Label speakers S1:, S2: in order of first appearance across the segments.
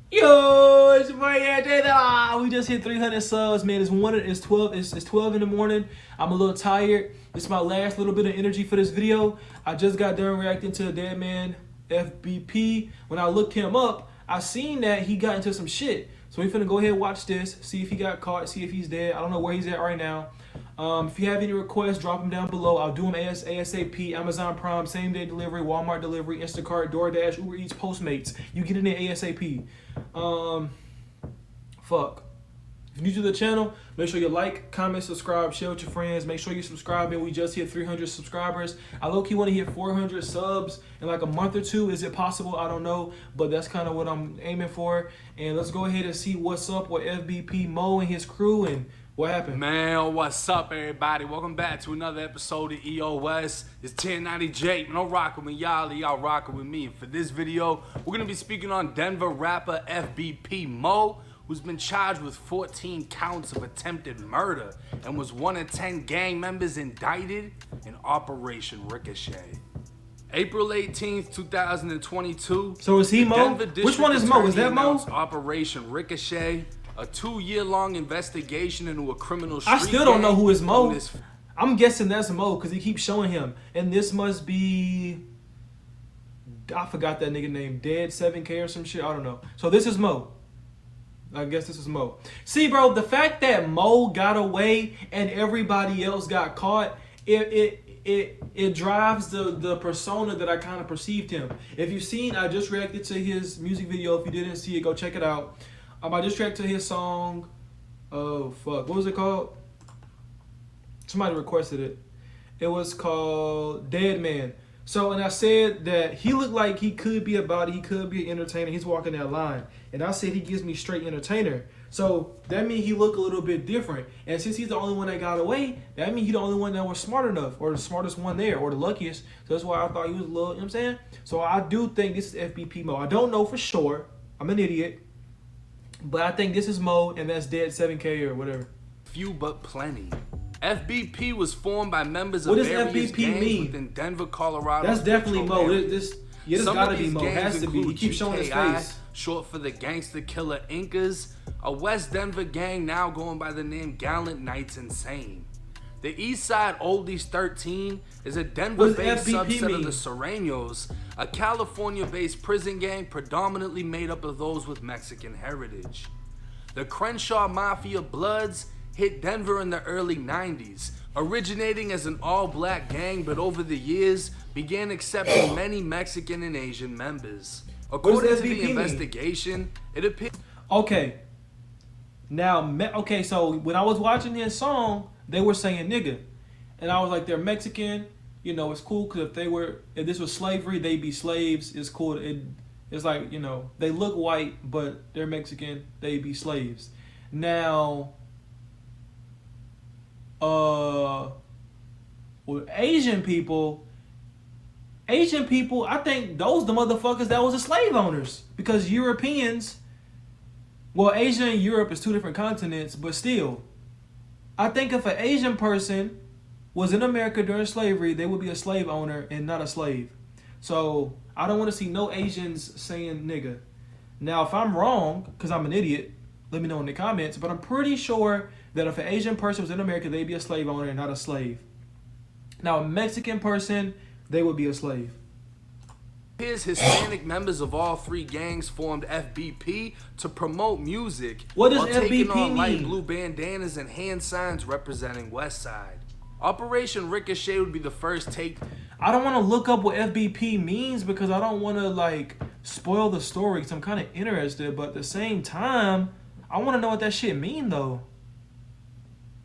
S1: Yo, it's your boy Takedown. We just hit 300 subs, man. It's 12 in the morning. I'm a little tired. This is my last little bit of energy for this video. I just got done reacting to a dead man, FBP. When I looked him up, I seen that he got into some shit. So we finna go ahead and watch this, see if he got caught, see if he's dead. I don't know where he's at right now. If you have any requests, drop them down below. I'll do them ASAP. Amazon Prime, same day delivery, Walmart delivery, Instacart, DoorDash, Uber Eats, Postmates. You get in there ASAP. Fuck. If you're new to the channel, make sure you like, comment, subscribe, share with your friends. Make sure you subscribe. And we just hit 300 subscribers. I low-key want to hit 400 subs in like a month or two. Is it possible? I don't know. But that's kind of what I'm aiming for. And let's go ahead and see what's up with FBP Mo and his crew and what happened.
S2: Man, what's up, everybody? Welcome back to another episode of EOS. It's 1090J. Man, I'm rocking with y'all rocking with me. And for this video, we're going to be speaking on Denver rapper FBP Mo, who's been charged with 14 counts of attempted murder and was one of 10 gang members indicted in Operation Ricochet. April 18th, 2022.
S1: So is he Mo? Which one is Mo? Is that Mo?
S2: Operation Ricochet. A 2-year-long investigation into a criminal street
S1: I still don't know who is Mo.
S2: This...
S1: I'm guessing that's Mo because he keeps showing him. And this must be... I forgot that nigga name. Dead 7K or some shit. I don't know. So this is Mo. I guess this is Mo. See, bro, the fact that Mo got away and everybody else got caught, it drives the persona that I kind of perceived him. If you've seen, I just reacted to his music video. If you didn't see it, go check it out. I just reacted to his song. Oh, fuck. What was it called? Somebody requested it. It was called Dead Man. So, and I said that he looked like he could be a body. He could be an entertainer. He's walking that line. And I said he gives me straight entertainer. So, that means he looked a little bit different. And since he's the only one that got away, that means he's the only one that was smart enough. Or the smartest one there. Or the luckiest. So, that's why I thought he was a little, you know what I'm saying? So, I do think this is FBP Mo. I don't know for sure. I'm an idiot. But I think this is Mo, and that's Dead 7K or whatever.
S2: Few but plenty. FBP was formed by members of various gangs within Denver, Colorado.
S1: That's definitely Mo. This gotta be Mo. It has to be. He keeps showing his face.
S2: Short for the Gangster Killer Incas, a West Denver gang now going by the name Gallant Knights Insane. The Eastside Oldies 13 is a Denver-based subset of the Serranos, a California-based prison gang predominantly made up of those with Mexican heritage. The Crenshaw Mafia Bloods hit Denver in the early 90s, originating as an all-black gang, but over the years began accepting many Mexican and Asian members. According to the investigation, it appears...
S1: Okay. Now, okay, so when I was watching his song, they were saying nigga. And I was like, they're Mexican. You know, it's cool because if this was slavery, they'd be slaves. It's cool. It's like, you know, they look white, but they're Mexican. They'd be slaves. Now, with Asian people, I think those the motherfuckers that was the slave owners. Because Europeans, well, Asia and Europe is two different continents, but still, I think if an Asian person was in America during slavery, they would be a slave owner and not a slave. So I don't want to see no Asians saying nigga. Now, if I'm wrong, because I'm an idiot, let me know in the comments. But I'm pretty sure that if an Asian person was in America, they'd be a slave owner and not a slave. Now, a Mexican person, they would be a slave.
S2: His Hispanic members of all three gangs formed FBP to promote music.
S1: What does
S2: while
S1: FBP
S2: taking on
S1: mean?
S2: Light blue bandanas and hand signs representing West Side. Operation Ricochet would be the first take.
S1: I don't want to look up what FBP means because I don't want to like spoil the story because I'm kind of interested, but at the same time, I want to know what that shit mean though.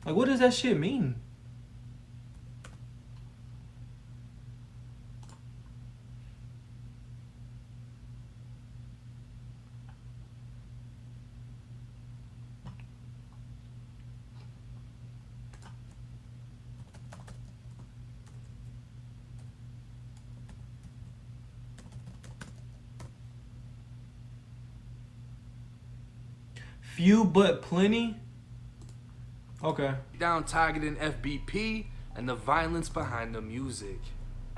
S1: Like, what does that shit mean? Few but plenty? Okay.
S2: Down targeting FBP and the violence behind the music.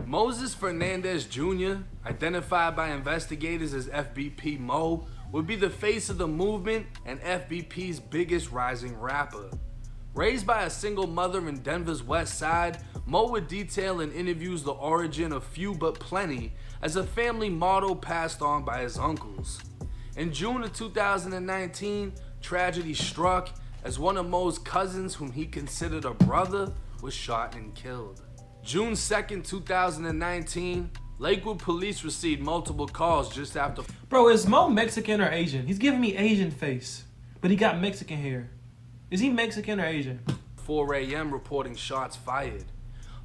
S2: Moses Fernandez Jr., identified by investigators as FBP Mo, would be the face of the movement and FBP's biggest rising rapper. Raised by a single mother in Denver's West Side, Mo would detail in interviews the origin of Few But Plenty as a family motto passed on by his uncles. In June of 2019, tragedy struck as one of Mo's cousins, whom he considered a brother, was shot and killed. June 2nd, 2019, Lakewood police received multiple calls just after...
S1: Bro, is Mo Mexican or Asian? He's giving me Asian face, but he got Mexican hair. Is he Mexican or Asian?
S2: 4 a.m. reporting shots fired.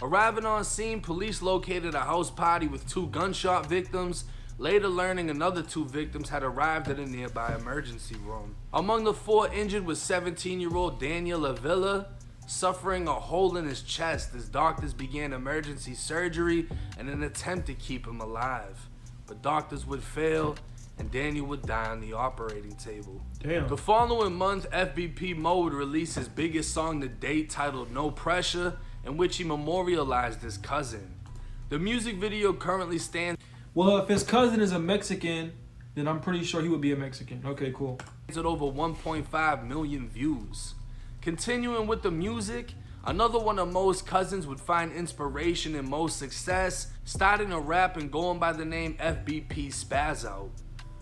S2: Arriving on scene, police located a house party with 2 gunshot victims, later learning another 2 victims had arrived at a nearby emergency room. Among the 4 injured was 17-year-old Daniel Avila, suffering a hole in his chest as doctors began emergency surgery in an attempt to keep him alive. But doctors would fail, and Daniel would die on the operating table.
S1: Damn.
S2: The following month, FBP Mo would release his biggest song to date, titled No Pressure, in which he memorialized his cousin. The music video currently stands...
S1: Well, if his cousin is a Mexican, then I'm pretty sure he would be a Mexican. Okay, cool.
S2: At over 1.5 million views. Continuing with the music, another one of Mo's cousins would find inspiration in Mo's success, starting to rap and going by the name FBP Spaz Out.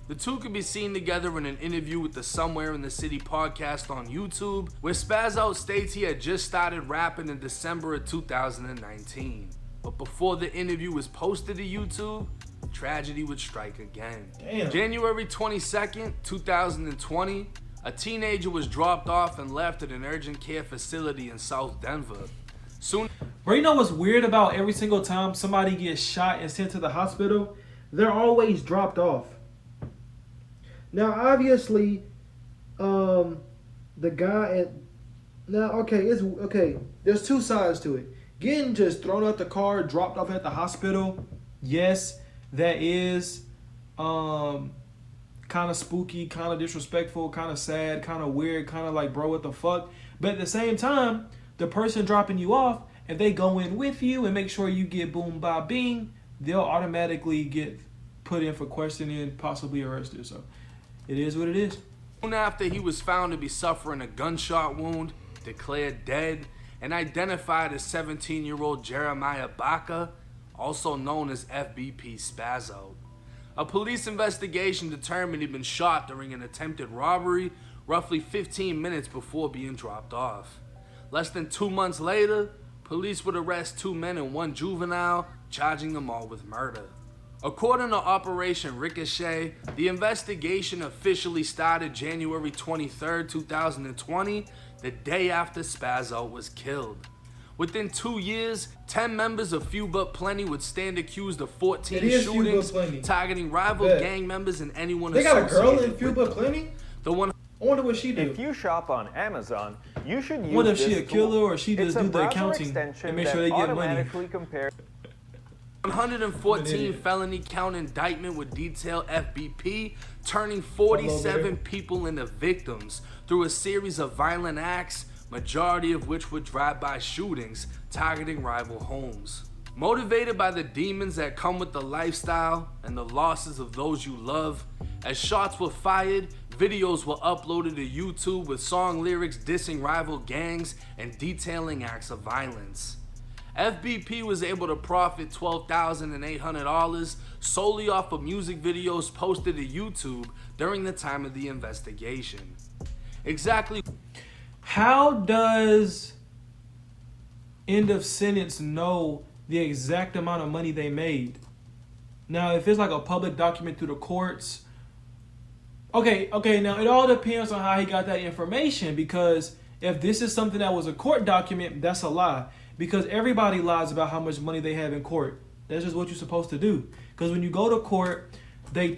S2: The two could be seen together in an interview with the Somewhere in the City podcast on YouTube, where Spaz Out states he had just started rapping in December of 2019. But before the interview was posted to YouTube, tragedy would strike again.
S1: Damn.
S2: January 22nd, 2020, a teenager was dropped off and left at an urgent care facility in South Denver. Soon...
S1: Bro, you know what's weird about every single time somebody gets shot and sent to the hospital? They're always dropped off. Now, obviously, the guy at... Now, okay, there's 2 sides to it. Getting just thrown out the car, dropped off at the hospital, yes, that is kind of spooky, kind of disrespectful, kind of sad, kind of weird, kind of like, bro, what the fuck? But at the same time, the person dropping you off, if they go in with you and make sure you get boom, ba, bing, they'll automatically get put in for questioning, possibly arrested. So it is what it is.
S2: Soon after, he was found to be suffering a gunshot wound, declared dead, and identified as 17-year-old Jeremiah Baca, also known as FBP Spaz Out. A police investigation determined he'd been shot during an attempted robbery roughly 15 minutes before being dropped off. Less than 2 months later, police would arrest 2 men and 1 juvenile, charging them all with murder. According to Operation Ricochet, the investigation officially started January 23rd, 2020, the day after Spaz Out was killed. Within 2 years, 10 members of Few But Plenty would stand accused of 14 shootings targeting rival gang members and anyone associated with them.
S1: They got a girl in Few But Plenty?
S2: The one...
S1: I wonder what she do.
S3: If you shop on Amazon, you should use
S1: What if
S3: this
S1: she a killer
S3: tool.
S1: or she just do the accounting and make sure they get money?
S2: 114 felony count indictment would detail FBP turning 47 people into victims through a series of violent acts, majority of which were drive-by shootings targeting rival homes. Motivated by the demons that come with the lifestyle and the losses of those you love, as shots were fired, videos were uploaded to YouTube with song lyrics dissing rival gangs and detailing acts of violence. FBP was able to profit $12,800 solely off of music videos posted to YouTube during the time of the investigation. Exactly.
S1: How does end of sentence know the exact amount of money they made? Now, if it's like a public document through the courts, okay, now it all depends on how he got that information, because if this is something that was a court document, that's a lie. Because everybody lies about how much money they have in court. That's just what you're supposed to do. Because when you go to court, they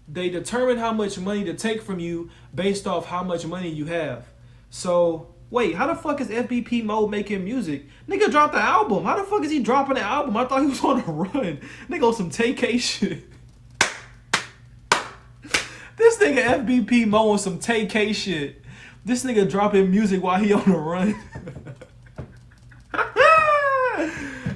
S1: determine how much money to take from you based off how much money you have. So, wait, how the fuck is FBP Mo making music? Nigga dropped the album. How the fuck is he dropping the album? I thought he was on a run. Nigga on some Tay-K shit. This nigga FBP Mo on some Tay-K shit. This nigga dropping music while he on a run.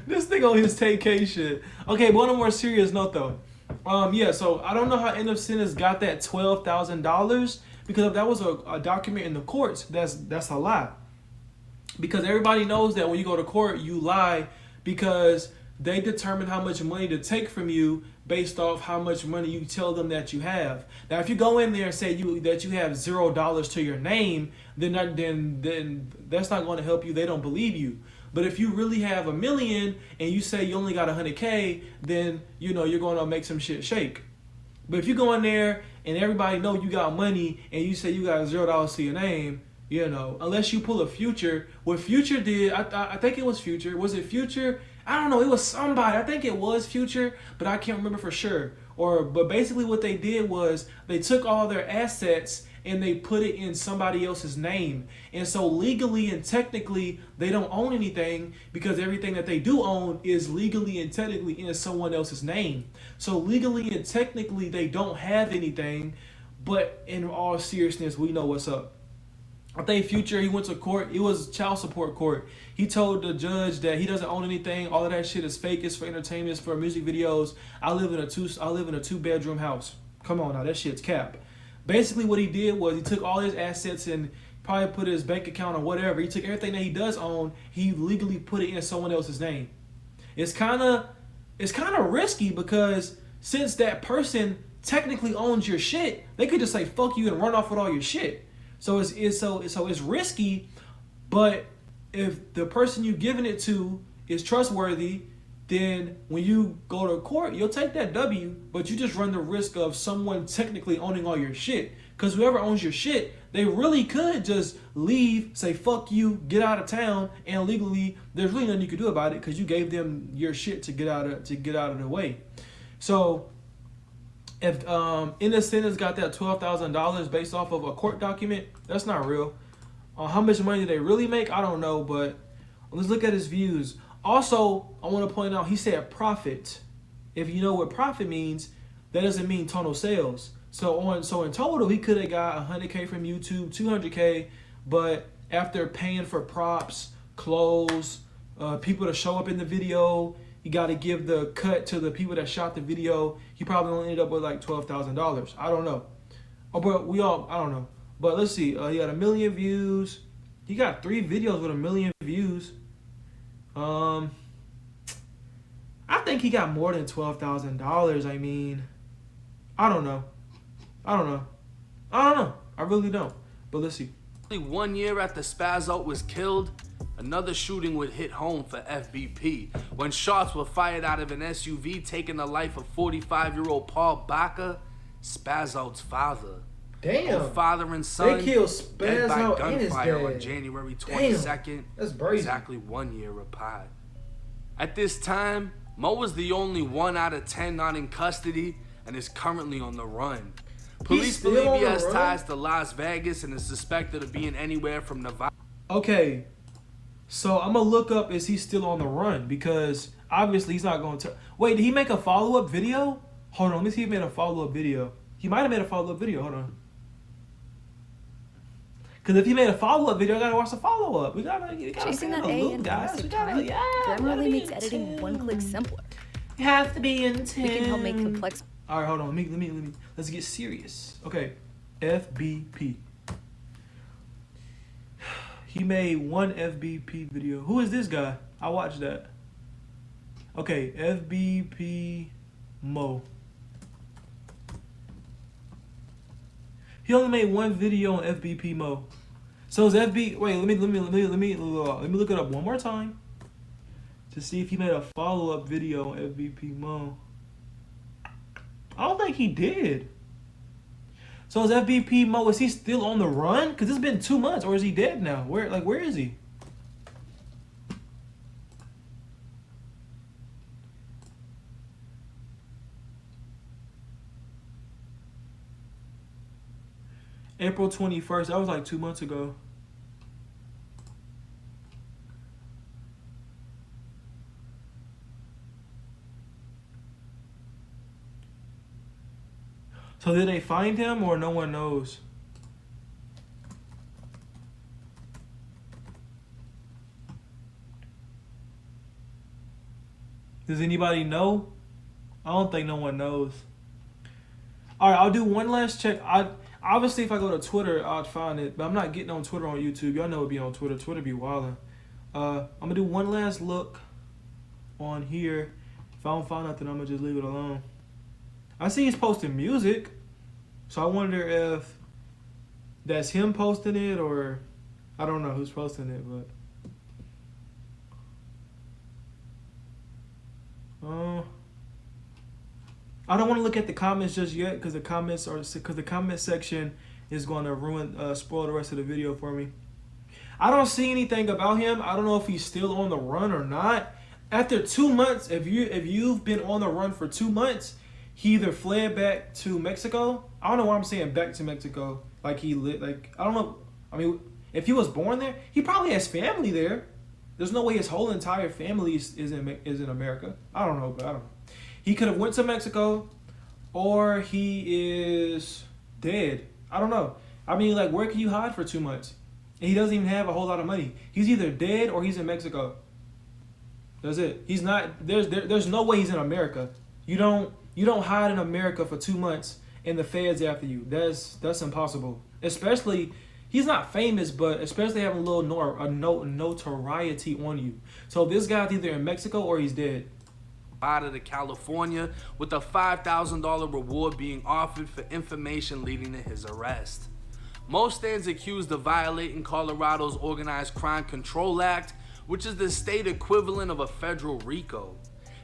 S1: This nigga on his Tay-K shit. Okay, but on a more serious note though, Yeah, so I don't know how End of Sentence got that $12,000 because if that was a document in the courts, that's a lie. Because everybody knows that when you go to court, you lie because they determine how much money to take from you based off how much money you tell them that you have. Now, if you go in there and say that you have $0 to your name, then that's not going to help you. They don't believe you. But if you really have $1 million and you say you only got 100K, then you're going to make some shit shake. But if you go in there and everybody know you got money and you say you got $0 to your name, unless you pull a Future. What Future did, I think it was Future. Was it Future? I don't know. It was somebody. I think it was Future, but I can't remember for sure. But basically what they did was they took all their assets and they put it in somebody else's name. And so legally and technically, they don't own anything because everything that they do own is legally and technically in someone else's name. So legally and technically, they don't have anything, but in all seriousness, we know what's up. I think Future, he went to court. It was child support court. He told the judge that he doesn't own anything. All of that shit is fake. It's for entertainment. It's for music videos. I live in a 2-bedroom house. Come on now, that shit's cap. Basically, what he did was he took all his assets and probably put his bank account or whatever. He took everything that he does own. He legally put it in someone else's name. It's kind of risky because since that person technically owns your shit, they could just say fuck you and run off with all your shit. So it's risky, but if the person you're giving it to is trustworthy, then when you go to court, you'll take that W, but you just run the risk of someone technically owning all your shit. Because whoever owns your shit, they really could just leave, say fuck you, get out of town, and legally there's really nothing you can do about it because you gave them your shit to get out of the way. So if End of Sentence got that $12,000 based off of a court document, that's not real. How much money did they really make? I don't know, but let's look at his views. Also, I want to point out he said profit. If you know what profit means, that doesn't mean total sales. So in total, he could have got 100K from YouTube, 200K, but after paying for props, clothes, people to show up in the video, you got to give the cut to the people that shot the video. He probably only ended up with like $12,000. I don't know. I don't know. But let's see. He got 1 million views. He got 3 videos with 1 million views. I think he got more than $12,000. I mean, I don't know. I really don't. But let's see.
S2: Only 1 year after Spazzo was killed, another shooting would hit home for FBP when shots were fired out of an SUV taking the life of 45-year-old Paul Baca, Spazzo's father.
S1: Damn.
S2: Both father and son
S1: they killed
S2: dead by
S1: Spazzo and his
S2: gunfire
S1: dad
S2: on January 22nd.
S1: Damn. That's brazy.
S2: Exactly 1 year apart. At this time, Mo was the only 1 out of 10 not in custody and is currently on the run. Police believe he has ties to Las Vegas and is suspected of being anywhere from Nevada.
S1: Okay, so I'm gonna look up, is he still on the run? Because obviously he's not going to. Wait, did he make a follow-up video? Hold on, let me see if he made a follow-up video. He might have made a follow-up video. Hold on. Because if he made a follow-up video, I gotta watch the follow-up. We gotta
S4: chasing that A in realistic time. Grammarly makes editing 1 click simpler.
S1: You have to be intense.
S4: We can help make complex.
S1: All right, hold on. Let me. Let's get serious. Okay, FBP. He made 1 FBP video. Who is this guy? I watched that. Okay, FBP Mo. He only made 1 video on FBP Mo. So is FB? Wait, let me look it up one more time to see if he made a follow-up video on FBP Mo. I don't think he did. So is FBP Mo, is he still on the run? Because it's been 2 months, or is he dead now? Where is he? April 21st, that was like 2 months ago. So did they find him or no one knows? Does anybody know? I don't think no one knows. All right, I'll do one last check. Obviously, if I go to Twitter, I'll find it. But I'm not getting on Twitter on YouTube. Y'all know it'd be on Twitter. Twitter be wildin'. I'm gonna do one last look on here. If I don't find nothing, I'm gonna just leave it alone. I see he's posting music, so I wonder if that's him posting it or I don't know who's posting it, but I don't want to look at the comments just yet because the comment section is going to spoil the rest of the video for me. I don't see anything about him. I don't know if he's still on the run or not. After 2 months, if you've been on the run for 2 months, he either fled back to Mexico. I don't know why I'm saying back to Mexico. Like he I don't know. I mean, if he was born there, he probably has family there. There's no way his whole entire family is in America. I don't know, but I don't know. He could have went to Mexico, or he is dead. I don't know. I mean, like, where can you hide for 2 months? And he doesn't even have a whole lot of money. He's either dead or he's in Mexico. That's it. He's not. There's no way he's in America. You don't hide in America for 2 months and the feds after you. That's impossible. Especially, he's not famous, but especially having a little notoriety on you. So this guy's either in Mexico or he's dead.
S2: Out of California, with a $5,000 reward being offered for information leading to his arrest. Mo stands accused of violating Colorado's Organized Crime Control Act, which is the state equivalent of a federal RICO.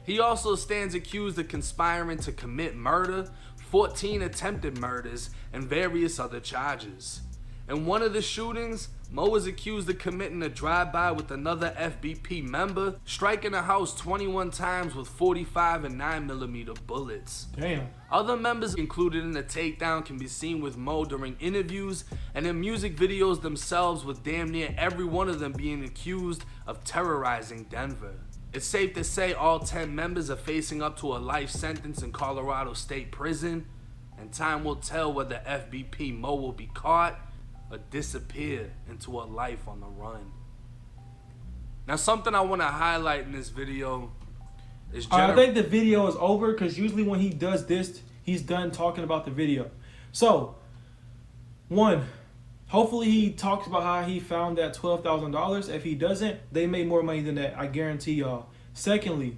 S2: He also stands accused of conspiring to commit murder, 14 attempted murders, and various other charges. In one of the shootings, Mo is accused of committing a drive-by with another FBP member, striking a house 21 times with 45 and 9mm bullets.
S1: Damn.
S2: Other members included in the takedown can be seen with Mo during interviews and in music videos themselves, with damn near every one of them being accused of terrorizing Denver. It's safe to say all 10 members are facing up to a life sentence in Colorado State Prison, and time will tell whether FBP Mo will be caught or disappear into a life on the run. Now, something I want to highlight in this video is
S1: I think the video is over because usually when he does this, he's done talking about the video. So, one, hopefully he talks about how he found that $12,000. If he doesn't, they made more money than that, I guarantee y'all. Secondly,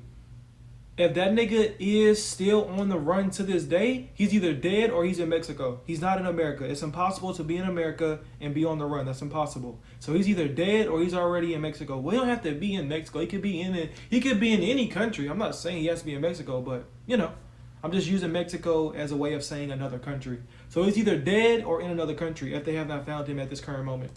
S1: if that nigga is still on the run to this day, he's either dead or he's in Mexico. He's not in America. It's impossible to be in America and be on the run. That's impossible. So he's either dead or he's already in Mexico. Well, he don't have to be in Mexico. He could be in any country. I'm not saying he has to be in Mexico, but you know, I'm just using Mexico as a way of saying another country. So he's either dead or in another country if they have not found him at this current moment.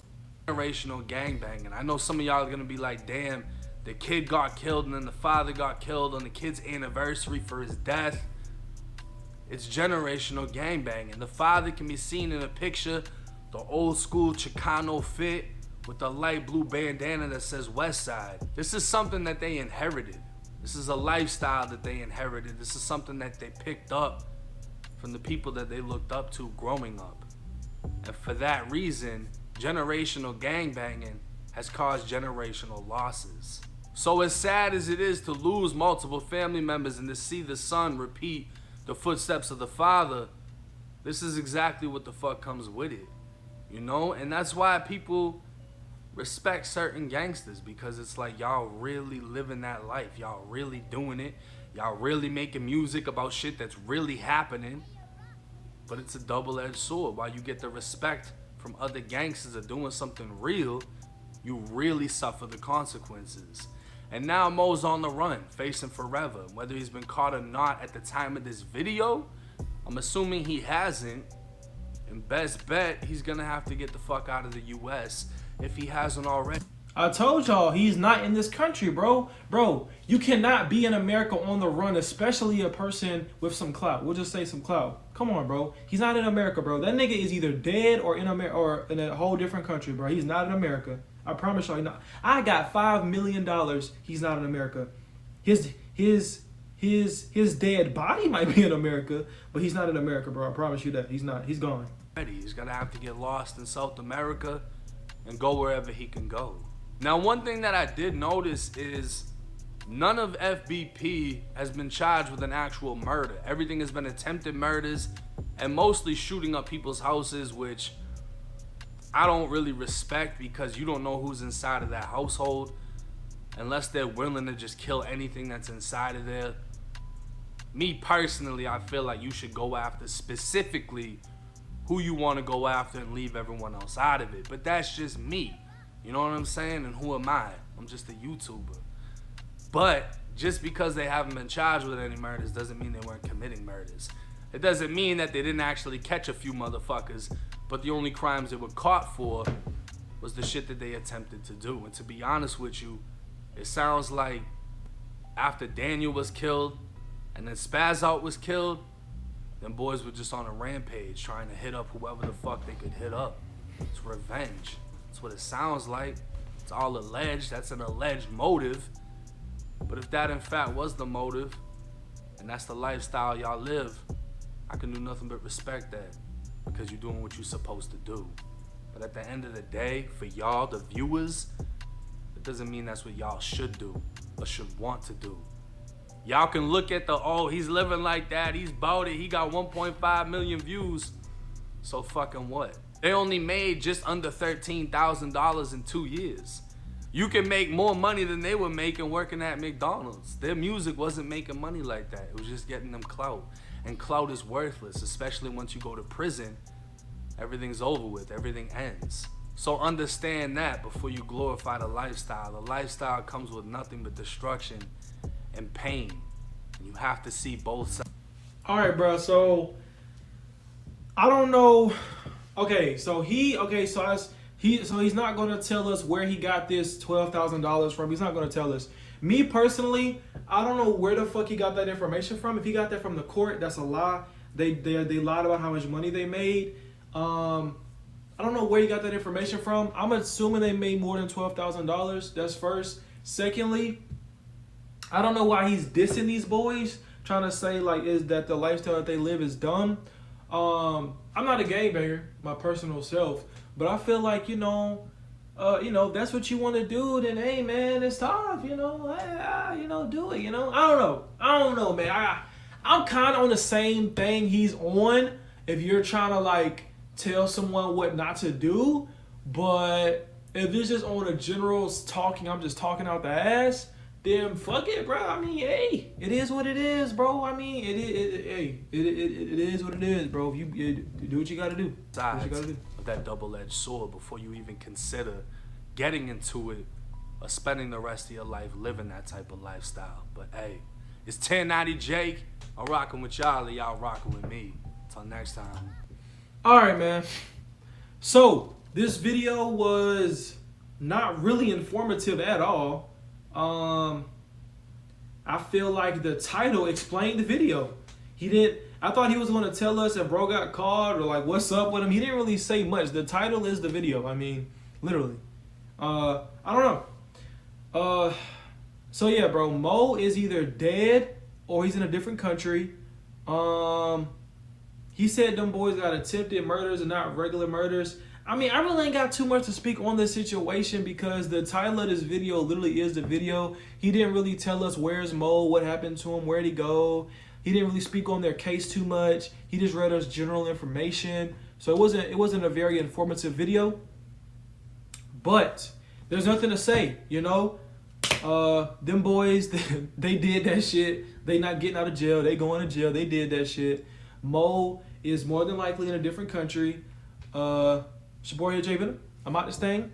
S2: Generational gangbanging. I know some of y'all are gonna be like, damn, the kid got killed and then the father got killed on the kid's anniversary for his death. It's generational gangbanging. The father can be seen in a picture, the old school Chicano fit with the light blue bandana that says West Side. This is something that they inherited. This is a lifestyle that they inherited. This is something that they picked up from the people that they looked up to growing up. And for that reason, generational gangbanging has caused generational losses. So as sad as it is to lose multiple family members and to see the son repeat the footsteps of the father, this is exactly what the fuck comes with it, you know? And that's why people respect certain gangsters, because it's like, y'all really living that life. Y'all really doing it. Y'all really making music about shit that's really happening. But it's a double-edged sword. While you get the respect from other gangsters of doing something real, you really suffer the consequences. And now Mo's on the run, facing forever. Whether he's been caught or not at the time of this video, I'm assuming he hasn't. And best bet, he's gonna have to get the fuck out of the US if he hasn't already.
S1: I told y'all, he's not in this country, bro. Bro, you cannot be in America on the run, especially a person with some clout. We'll just say some clout. Come on, bro. He's not in America, bro. That nigga is either dead or in America or in a whole different country, bro. He's not in America. I promise y'all, he's not. I got $5 million. He's not in America. His dead body might be in America, but he's not in America, bro. I promise you that. He's not. He's gone.
S2: He's gonna have to get lost in South America and go wherever he can go. Now, one thing that I did notice is none of FBP has been charged with an actual murder. Everything has been attempted murders and mostly shooting up people's houses, which I don't really respect because you don't know who's inside of that household unless they're willing to just kill anything that's inside of there. Me personally, I feel like you should go after specifically who you want to go after and leave everyone else out of it. But that's just me. You know what I'm saying? And who am I? I'm just a YouTuber. But just because they haven't been charged with any murders doesn't mean they weren't committing murders. It doesn't mean that they didn't actually catch a few motherfuckers, but the only crimes they were caught for was the shit that they attempted to do. And to be honest with you, it sounds like after Daniel was killed and then Spaz Out was killed, them boys were just on a rampage trying to hit up whoever the fuck they could hit up. It's revenge. That's what it sounds like. It's all alleged. That's an alleged motive. But if that in fact was the motive, and that's the lifestyle y'all live, I can do nothing but respect that, because you're doing what you're supposed to do. But at the end of the day, for y'all, the viewers, it doesn't mean that's what y'all should do or should want to do. Y'all can look at the, oh, he's living like that, he's bought it, he got 1.5 million views. So fucking what? They only made just under $13,000 in 2 years. You can make more money than they were making working at McDonald's. Their music wasn't making money like that. It was just getting them clout. And clout is worthless, especially once you go to prison. Everything's over with, everything ends. So understand that before you glorify the lifestyle. The lifestyle comes with nothing but destruction and pain. And you have to see both sides.
S1: All right, bro. So I don't know. Okay, so he's not gonna tell us where he got this $12,000 from. He's not gonna tell us. Me personally, I don't know where the fuck he got that information from. If he got that from the court, that's a lie. They lied about how much money they made. I don't know where he got that information from. I'm assuming they made more than $12,000. That's first. Secondly, I don't know why he's dissing these boys, trying to say like is that the lifestyle that they live is dumb. I'm not a gangbanger, my personal self, but I feel like that's what you want to do. Then hey man, it's tough. Do it. I don't know, man. I'm kind of on the same thing he's on. If you're trying to like tell someone what not to do, but if it's just on a general talking, I'm just talking out the ass, then fuck it, bro. I mean, hey, it is what it is, bro. I mean, it is what it is, bro. If you do what you gotta do.
S2: Sides of that double-edged sword before you even consider getting into it or spending the rest of your life living that type of lifestyle. But hey, it's 1090 Jake. I'm rocking with y'all, and y'all rocking with me. Until next time.
S1: All right, man. So this video was not really informative at all. I feel like the title explained the video. I thought he was going to tell us if bro got caught or like what's up with him. He didn't really say much. The title is the video. I mean, literally. I don't know. So yeah, bro, Mo is either dead or he's in a different country. He said them boys got attempted murders and not regular murders. I mean, I really ain't got too much to speak on this situation because the title of this video literally is the video. He didn't really tell us where's Mo, what happened to him, where'd he go. He didn't really speak on their case too much. He just read us general information. So it wasn't a very informative video. But there's nothing to say, them boys, they did that shit. They not getting out of jail. They going to jail. They did that shit. Mo is more than likely in a different country. It's your boy here, J Venom. I'm out this thing.